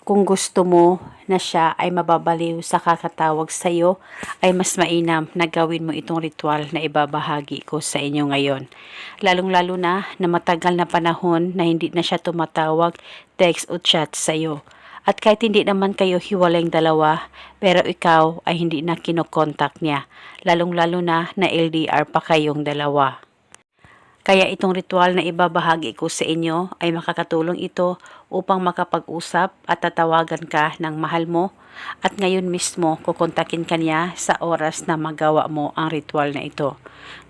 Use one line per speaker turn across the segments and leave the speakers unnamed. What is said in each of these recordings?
kung gusto mo na siya ay mababaliw sa kakatawag sa iyo, ay mas mainam na gawin mo itong ritual na ibabahagi ko sa inyo ngayon. Lalong-lalo na matagal na panahon na hindi na siya tumatawag, text o chat sa iyo. At kahit hindi naman kayo hiwalayng dalawa, pero ikaw ay hindi na kinokontak niya. Lalong-lalo na LDR pa kayong dalawa. Kaya itong ritual na ibabahagi ko sa inyo ay makakatulong ito upang makapag-usap at tatawagan ka ng mahal mo at ngayon mismo kukontakin ka niya sa oras na magawa mo ang ritual na ito.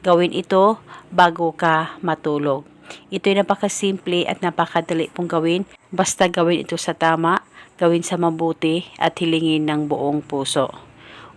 Gawin ito bago ka matulog. Ito'y napakasimple at napakadali pong gawin, basta gawin ito sa tama, gawin sa mabuti at hilingin ng buong puso.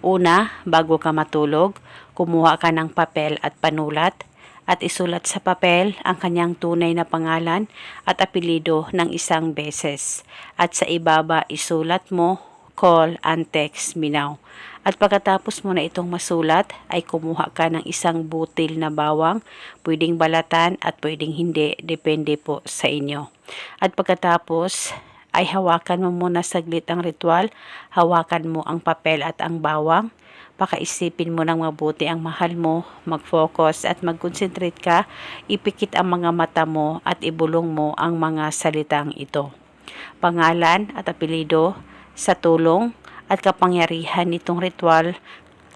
Una, bago ka matulog, kumuha ka ng papel at panulat at isulat sa papel ang kanyang tunay na pangalan at apelido ng isang beses. At sa ibaba isulat mo, call and text me now. At pagkatapos mo na itong masulat, ay kumuha ka ng isang butil na bawang, pwedeng balatan at pwedeng hindi, depende po sa inyo. At pagkatapos, ay hawakan mo muna saglit ang ritual, hawakan mo ang papel at ang bawang, pakaisipin mo ng mabuti ang mahal mo, mag-focus at mag-concentrate ka, ipikit ang mga mata mo at ibulong mo ang mga salitang ito. Pangalan at apelido, sa tulong at kapangyarihan nitong ritual,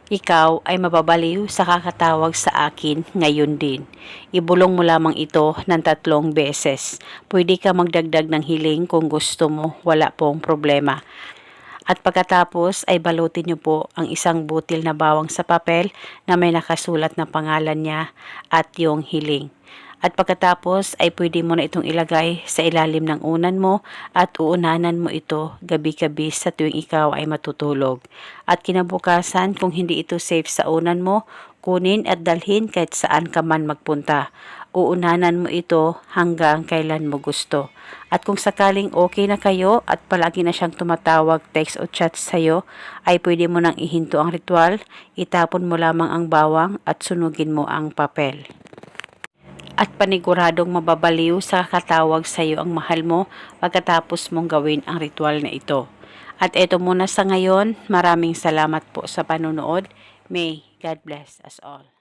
ikaw ay mababaliw sa kakatawag sa akin ngayon din. Ibulong mo lamang ito ng 3 beses. Pwede ka magdagdag ng hiling kung gusto mo, wala pong problema. At pagkatapos ay balutin niyo po ang isang butil na bawang sa papel na may nakasulat na pangalan niya at yung hiling. At pagkatapos ay pwede mo na itong ilagay sa ilalim ng unan mo at uunanan mo ito gabi-gabi sa tuwing ikaw ay matutulog. At kinabukasan kung hindi ito safe sa unan mo, kunin at dalhin kahit saan ka man magpunta. Uunanan mo ito hanggang kailan mo gusto. At kung sakaling okay na kayo at palagi na siyang tumatawag, text o chat sa'yo, ay pwede mo nang ihinto ang ritual, itapon mo lamang ang bawang at sunugin mo ang papel. At paniguradong mababaliw sa kakatawag sa iyo ang mahal mo pagkatapos mong gawin ang ritual na ito. At eto muna sa ngayon, maraming salamat po sa panonood. May God bless us all.